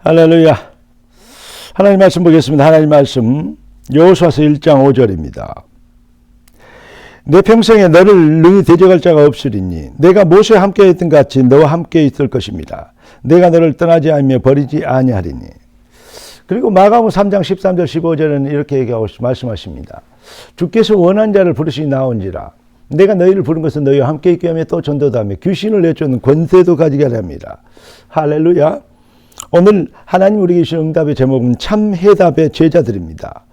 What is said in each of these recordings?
할렐루야. 하나님 말씀 보겠습니다. 하나님 말씀 여호수아서 1장 5절입니다. 내 평생에 너를 능히 대적할 자가 없으리니 내가 모세와 함께 했던 같이 너와 함께 있을 것입니다. 내가 너를 떠나지 않으며 버리지 아니하리니. 그리고 마가복음 3장 13절 15절에는 이렇게 얘기하고 말씀하십니다. 주께서 원한 자를 부르시니 나온지라. 내가 너희를 부른 것은 너희와 함께 있게 하며 또 전도도 하며 귀신을 내쫓는 권세도 가지게 하려 합니다. 할렐루야. 오늘 하나님 우리에게 주신 응답의 제목은 참 해답의 제자들입니다.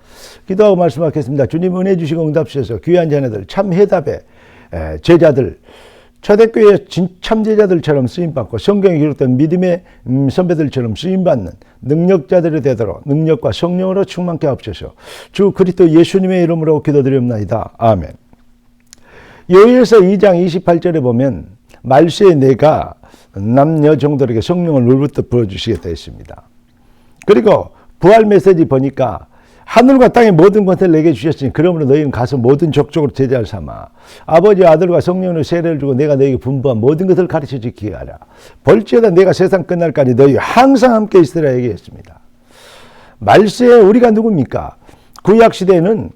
기도하고 말씀하겠습니다. 주님 은혜 주시고 응답 주셔서 귀한 자녀들 참 해답의 제자들, 초대교회 참 제자들처럼 쓰임받고 성경에 기록된 믿음의 선배들처럼 쓰임받는 능력자들이 되도록 능력과 성령으로 충만케 하옵소서. 주 그리스도 예수님의 이름으로 기도드리옵나이다. 아멘. 요엘서 2장 28절에 보면 말세에 내가 남녀 종들에게 성령을 물부터 부어주시겠다 했습니다. 그리고 부활 메시지 보니까 하늘과 땅의 모든 권세를 내게 주셨으니 그러므로 너희는 가서 모든 족속으로 제자를 삼아 아버지 아들과 성령으로 세례를 주고 내가 너희에게 분부한 모든 것을 가르쳐 지키게 하라. 볼지어다 내가 세상 끝날까지 너희 항상 함께 있으라 얘기했습니다. 말세에 우리가 누굽니까? 구약시대에는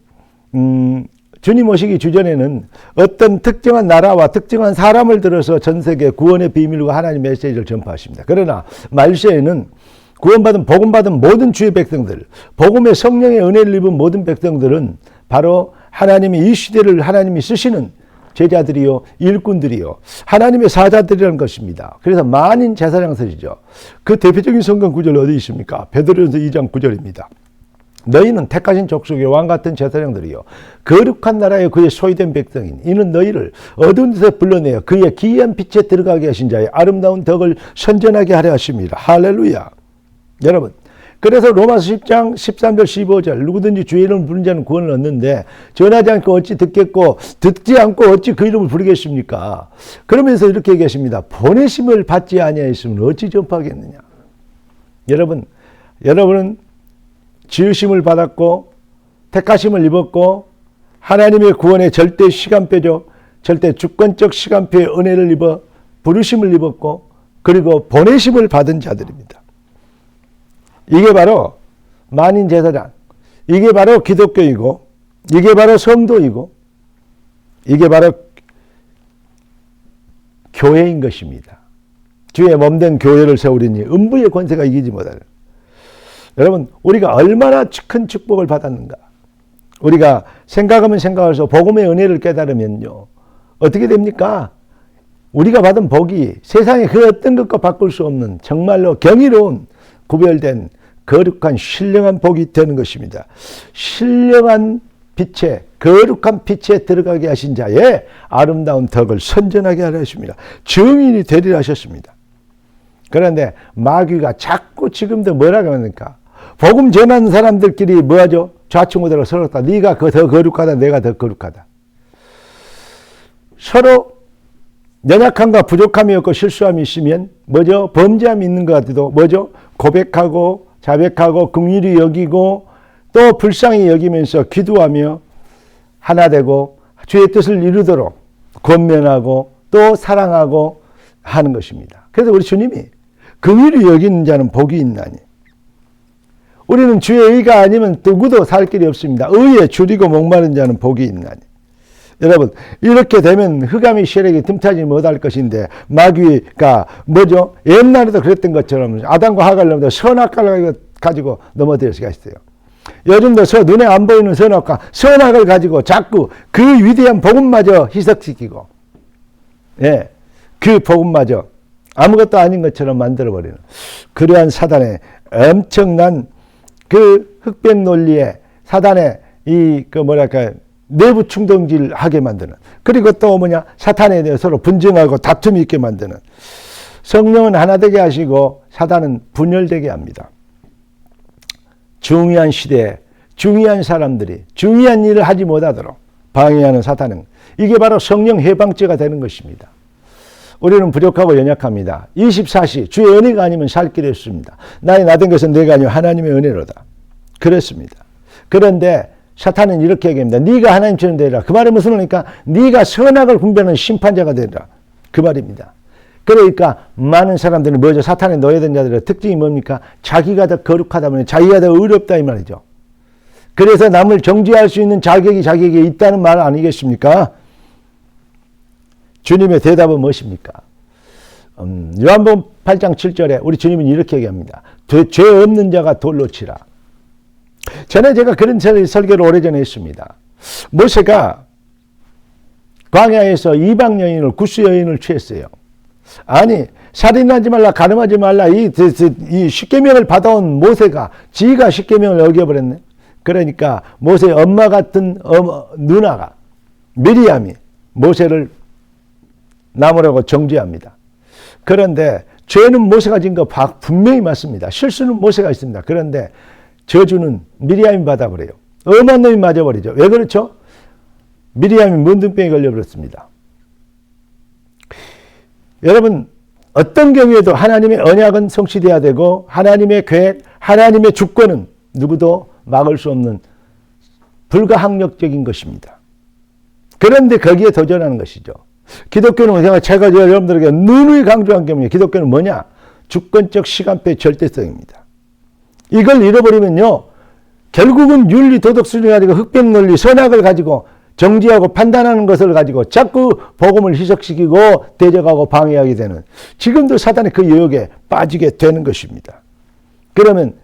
주님 오시기 주전에는 어떤 특정한 나라와 특정한 사람을 들어서 전 세계 구원의 비밀과 하나님의 메시지를 전파하십니다. 그러나 말세에는 구원받은 복음받은 모든 주의 백성들, 복음의 성령의 은혜를 입은 모든 백성들은 바로 하나님이 이 시대를 하나님이 쓰시는 제자들이요 일꾼들이요 하나님의 사자들이라는 것입니다. 그래서 만인 제사장설이죠. 그 대표적인 성경 구절 어디 있습니까? 베드로전서 2장 9절입니다. 너희는 택하신 족속의 왕같은 제사장들이요 거룩한 나라의 그의 소유된 백성인 이는 너희를 어두운 데서 불러내어 그의 기이한 빛에 들어가게 하신 자의 아름다운 덕을 선전하게 하려 하십니다. 할렐루야. 여러분, 그래서 로마서 10장 13절 15절 누구든지 주의 이름을 부르는 자는 구원을 얻는데 전하지 않고 어찌 듣겠고 듣지 않고 어찌 그 이름을 부르겠습니까? 그러면서 이렇게 얘기하십니다. 보내심을 받지 아니하였으면 어찌 전파하겠느냐. 여러분은 지으심을 받았고 택하심을 입었고 하나님의 구원의 절대 시간표죠. 절대 주권적 시간표의 은혜를 입어 부르심을 입었고 그리고 보내심을 받은 자들입니다. 이게 바로 만인 제사장, 이게 바로 기독교이고 이게 바로 성도이고 이게 바로 교회인 것입니다. 주의 몸된 교회를 세우리니 음부의 권세가 이기지 못하리라. 여러분, 우리가 얼마나 큰 축복을 받았는가. 우리가 생각하면 생각할수록 복음의 은혜를 깨달으면요. 어떻게 됩니까? 우리가 받은 복이 세상에 그 어떤 것과 바꿀 수 없는 정말로 경이로운 구별된 거룩한 신령한 복이 되는 것입니다. 신령한 빛에 거룩한 빛에 들어가게 하신 자의 아름다운 덕을 선전하게 하려 하십니다. 증인이 되리라 하셨습니다. 그런데 마귀가 자꾸 지금도 뭐라고 합니까? 복음 전하는 사람들끼리 뭐하죠? 좌충우돌로 서로다. 네가 더 거룩하다. 내가 더 거룩하다. 서로 연약함과 부족함이 없고 실수함이 있으면 뭐죠? 범죄함이 있는 것 같아도 뭐죠? 고백하고 자백하고 긍휼히 여기고 또 불쌍히 여기면서 기도하며 하나 되고 주의 뜻을 이루도록 권면하고 또 사랑하고 하는 것입니다. 그래서 우리 주님이 긍휼히 여기는 자는 복이 있나니. 우리는 주의 의가 아니면 누구도 살 길이 없습니다. 의에 줄이고 목마른 자는 복이 있나니. 여러분, 이렇게 되면 흑암이 세력이 틈타지 못할 것인데 마귀가 뭐죠? 옛날에도 그랬던 것처럼 아담과 하갈을 선악과를 가지고 넘어들 수가 있어요. 요즘도 눈에 안 보이는 선악과 선악을 가지고 자꾸 그 위대한 복음마저 희석시키고 그 복음마저 아무것도 아닌 것처럼 만들어버리는 그러한 사단의 엄청난 그 흑백 논리에 사단의 내부 충동질 하게 만드는 그리고 또 사탄에 대해 서로 분쟁하고 다툼이 있게 만드는 성령은 하나 되게 하시고 사단은 분열되게 합니다. 중요한 시대에 중요한 사람들이 중요한 일을 하지 못하도록 방해하는 사탄은 이게 바로 성령 해방죄가 되는 것입니다. 우리는 부족하고 연약합니다. 24시 주의 은혜가 아니면 살 길이 없습니다. 나의 나된 것은 내가 아니요 하나님의 은혜로다. 그렇습니다. 그런데 사탄은 이렇게 얘기합니다. 네가 하나님처럼 되리라. 그 말이 무슨 말입니까? 네가 선악을 분별하는 심판자가 되리라. 그 말입니다. 그러니까 많은 사람들은 뭐죠? 사탄에 노예된 자들의 특징이 뭡니까? 자기가 더 거룩하다 보니 자기가 더 의롭다 이 말이죠. 그래서 남을 정죄할 수 있는 자격이 자기에게 있다는 말 아니겠습니까? 주님의 대답은 무엇입니까? 요한복음 8장 7절에 우리 주님은 이렇게 얘기합니다. 죄 없는 자가 돌로 치라. 전에 제가 그런 설교를 오래전에 했습니다. 모세가 광야에서 이방 여인을 구스 여인을 취했어요. 아니 살인하지 말라 가늠하지 말라 이 십계명을 받아온 모세가 지가 십계명을 어겨버렸네. 그러니까 모세의 엄마 같은 누나가 미리암이 모세를 나무라고 정죄합니다. 그런데 죄는 모세가 진 거 분명히 맞습니다. 실수는 모세가 있습니다. 그런데 저주는 미리암이 받아버려요. 엄한 놈이 맞아버리죠. 왜 그렇죠? 미리암이 문둥병에 걸려버렸습니다. 여러분 어떤 경우에도 하나님의 언약은 성취돼야 되고 하나님의 계획, 하나님의 주권은 누구도 막을 수 없는 불가항력적인 것입니다. 그런데 거기에 도전하는 것이죠. 기독교는 제가 여러분들에게 누누이 강조한 게 뭐냐? 기독교는 뭐냐? 주권적 시간표의 절대성입니다. 이걸 잃어버리면요. 결국은 윤리, 도덕 수준을 가지고 흑백 논리, 선악을 가지고 정지하고 판단하는 것을 가지고 자꾸 복음을 희석시키고 대적하고 방해하게 되는 지금도 사단의 그 유혹에 빠지게 되는 것입니다. 그러면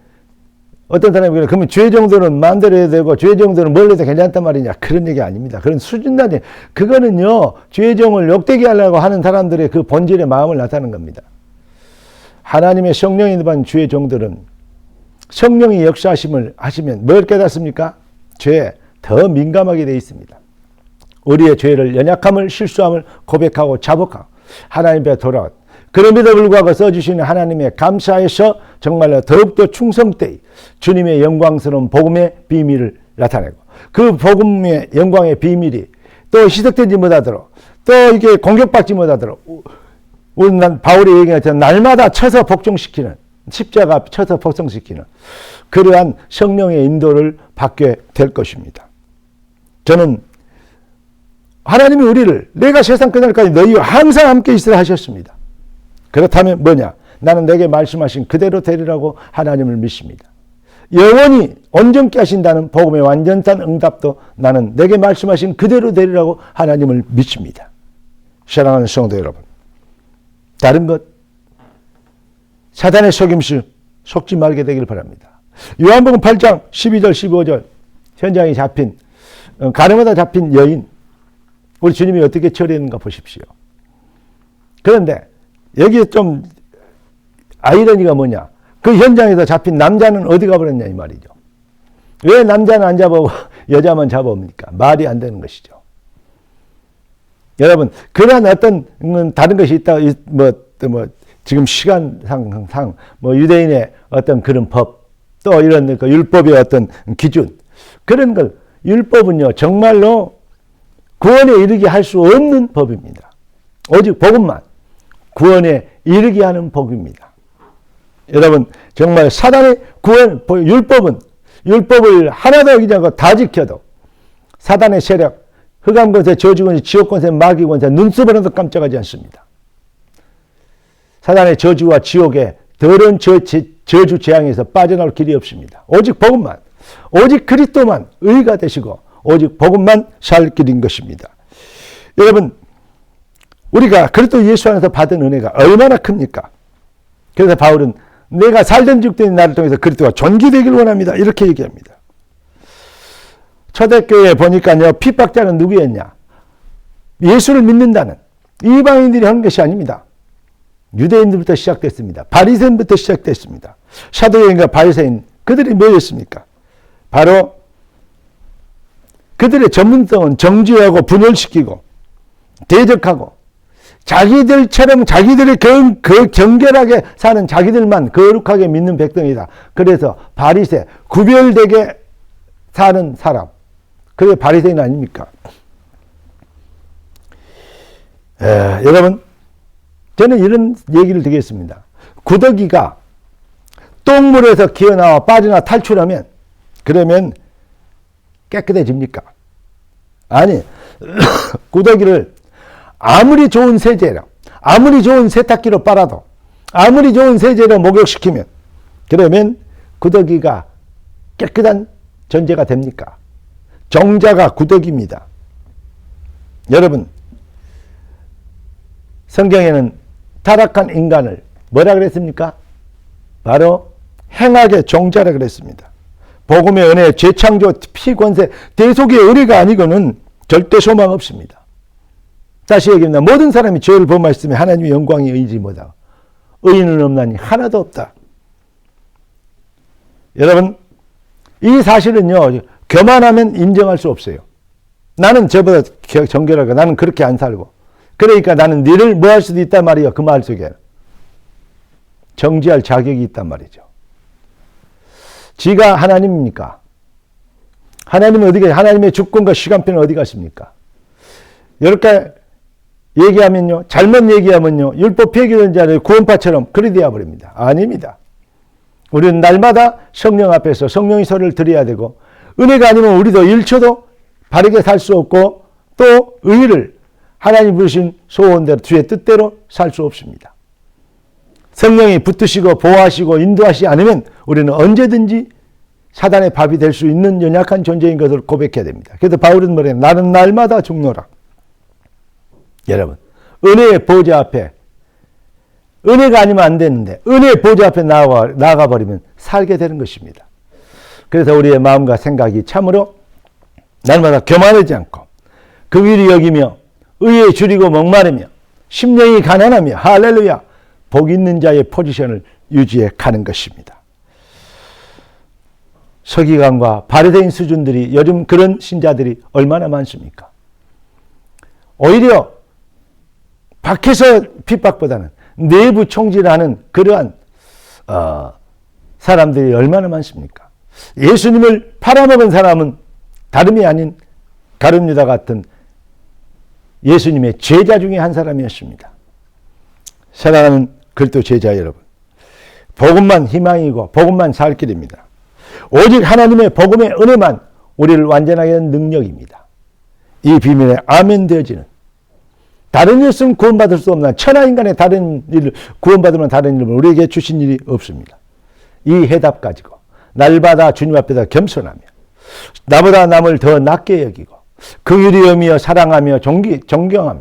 어떤 사람이 그러면 죄 정도는 마음대로 해도 되고 죄 정도는 뭘 해도 괜찮단 말이냐. 그런 얘기 아닙니다. 그런 수준단위 그거는요. 죄 정을 욕되게 하려고 하는 사람들의 그 본질의 마음을 나타내는 겁니다. 하나님의 성령이 받은 죄 정도는 성령이 역사하심을 하시면 뭘 깨닫습니까? 죄에 더 민감하게 되어 있습니다. 우리의 죄를 연약함을 실수함을 고백하고 자복하고 하나님 앞에 돌아와 그럼에도 불구하고 써주시는 하나님의 감사에서 정말로 더욱더 충성되이 주님의 영광스러운 복음의 비밀을 나타내고 그 복음의 영광의 비밀이 또 희석되지 못하도록 또 이게 공격받지 못하도록 오늘 바울이 얘기한 것처럼 날마다 쳐서 복종시키는 십자가 쳐서 복종시키는 그러한 성령의 인도를 받게 될 것입니다. 저는 하나님이 우리를 내가 세상 끝날까지 너희와 항상 함께 있으라 하셨습니다. 그렇다면 뭐냐? 나는 내게 말씀하신 그대로 되리라고 하나님을 믿습니다. 영원히 온전케 하신다는 복음의 완전한 응답도 나는 내게 말씀하신 그대로 되리라고 하나님을 믿습니다. 사랑하는 성도 여러분, 다른 것 사단의 속임수 속지 말게 되길 바랍니다. 요한복음 8장 12절 15절 현장에 잡힌 가늠하다 잡힌 여인 우리 주님이 어떻게 처리했는가 보십시오. 그런데 여기에 좀 아이러니가 뭐냐? 그 현장에서 잡힌 남자는 어디 가버렸냐 이 말이죠. 왜 남자는 안 잡아오고 여자만 잡아옵니까? 말이 안 되는 것이죠. 여러분 그러한 어떤 다른 것이 있다. 지금 시간상 유대인의 어떤 그런 법 또 이런 그 율법의 어떤 기준 그런 걸 율법은요 정말로 구원에 이르게 할 수 없는 법입니다. 오직 복음만 구원에 이르게 하는 복입니다. 여러분 정말 사단의 구원 율법을 하나도 어기지 않고 다 지켜도 사단의 세력 흑암권세 저주권세 지옥권세 마귀권세 눈썹 하나도 깜짝하지 않습니다. 사단의 저주와 지옥의 더러운 저주 재앙에서 빠져나올 길이 없습니다. 오직 복음만 오직 그리스도만 의가 되시고 오직 복음만 살 길인 것입니다. 여러분 우리가 그리스도 예수 안에서 받은 은혜가 얼마나 큽니까? 그래서 바울은 내가 살든 죽든 나를 통해서 그리스도가 존귀되기를 원합니다. 이렇게 얘기합니다. 초대교회에 보니까요. 핍박자는 누구였냐? 예수를 믿는다는 이방인들이 하는 것이 아닙니다. 유대인들부터 시작됐습니다. 바리새인부터 시작됐습니다. 사도행과 바리새인 그들이 뭐였습니까? 바로 그들의 전문성은 정죄하고 분열시키고 대적하고 자기들처럼 자기들이 정결하게 사는 자기들만 거룩하게 믿는 백성이다. 그래서 바리새 구별되게 사는 사람 그게 바리새인 아닙니까? 여러분 저는 이런 얘기를 드리겠습니다. 구더기가 똥물에서 기어나와 빠져나 탈출하면 그러면 깨끗해집니까? 아니 구더기를 아무리 좋은 세제라 아무리 좋은 세탁기로 빨아도, 아무리 좋은 세제로 목욕시키면, 그러면 구더기가 깨끗한 존재가 됩니까? 정자가 구더기입니다. 여러분, 성경에는 타락한 인간을 뭐라 그랬습니까? 바로 행악의 종자라 그랬습니다. 복음의 은혜, 재창조, 피권세, 대속의 의뢰가 아니고는 절대 소망 없습니다. 다시 얘기합니다. 모든 사람이 죄를 범하였으면 하나님의 영광이 의지 못하고 의인은 없나니 하나도 없다. 여러분, 이 사실은요, 교만하면 인정할 수 없어요. 나는 저보다 정결하고 나는 그렇게 안 살고, 그러니까 나는 너를 뭐 할 수도 있단 말이에요. 그 말 속에 정지할 자격이 있단 말이죠. 지가 하나님입니까? 하나님은 어디, 하나님의 주권과 시간표는 어디 갔습니까? 이렇게 얘기하면요, 잘못 얘기하면요, 율법 폐기된 자를 구원파처럼 그리 되어 버립니다. 아닙니다. 우리는 날마다 성령 앞에서 성령의 소리를 들어야 되고, 은혜가 아니면 우리도 1초도 바르게 살 수 없고, 또 의를 하나님 부르신 소원대로 주의 뜻대로 살 수 없습니다. 성령이 붙드시고 보호하시고 인도하시지 않으면 우리는 언제든지 사단의 밥이 될 수 있는 연약한 존재인 것을 고백해야 됩니다. 그래서 바울은 뭐래요? 나는 날마다 죽노라. 여러분, 은혜의 보좌 앞에, 은혜가 아니면 안 되는데 은혜의 보좌 앞에 나아가 버리면 살게 되는 것입니다. 그래서 우리의 마음과 생각이 참으로 날마다 교만하지 않고 긍휼히 여기며 의에 줄이고 목마르며 심령이 가난하며 할렐루야 복 있는 자의 포지션을 유지해 가는 것입니다. 서기관과 바리새인 수준들이 요즘 그런 신자들이 얼마나 많습니까? 오히려 밖에서 핍박보다는 내부 총질하는 그러한 사람들이 얼마나 많습니까? 예수님을 팔아먹은 사람은 다름이 아닌 가룟 유다 같은 예수님의 제자 중에 한 사람이었습니다. 사랑하는 그리스도 제자 여러분, 복음만 희망이고 복음만 살 길입니다. 오직 하나님의 복음의 은혜만 우리를 완전하게 하는 능력입니다. 이 비밀에 아멘 되어지는, 다른 일 없으면 구원받을 수 없는 천하인간의 다른 일을 구원받으면 다른 일을 우리에게 주신 일이 없습니다. 이 해답 가지고 날마다 주님 앞에서 겸손하며 나보다 남을 더 낮게 여기고 긍휼히 여기며 사랑하며 존경하며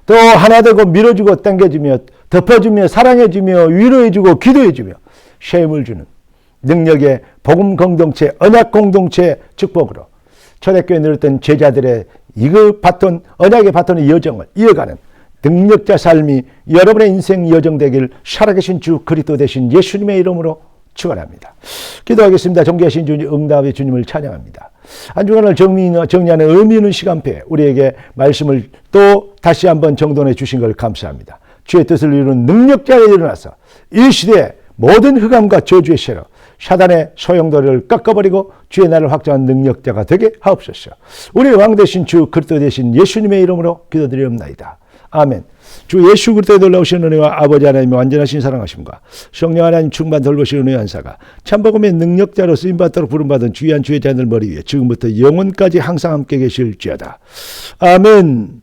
또 하나 되고 밀어주고 당겨주며 덮어주며 사랑해주며 위로해주고 기도해주며 쉼을 주는 능력의 복음 공동체, 언약 공동체의 축복으로 초대교회에 늘었던 제자들의 이그 바톤, 언약의 바톤의 여정을 이어가는 능력자 삶이 여러분의 인생 여정 되길 살아계신 주 그리스도 되신 예수님의 이름으로 축원합니다. 기도하겠습니다. 존귀하신 주님, 응답의 주님을 찬양합니다. 한 주간을 정리하는 의미 있는 시간표에 우리에게 말씀을 또 다시 한번 정돈해 주신 걸 감사합니다. 주의 뜻을 이루는 능력자가 일어나서 이 시대에 모든 흑암과 저주의 세력, 사단의 소용돌이를 꺾어버리고 주의 나라를 확장한 능력자가 되게 하옵소서. 우리의 왕 되신 주 그리스도 되신 예수님의 이름으로 기도드리옵나이다. 아멘. 주 예수 그리스도의 놀라우신 은혜와 아버지 하나님의 완전하신 사랑하심과 성령 하나님 충만 돌보신 은혜의 한사가 참복음의 능력자로 쓰임받도록 부름받은 주의한 주의 자들 머리 위에 지금부터 영원까지 항상 함께 계실지어다. 아멘.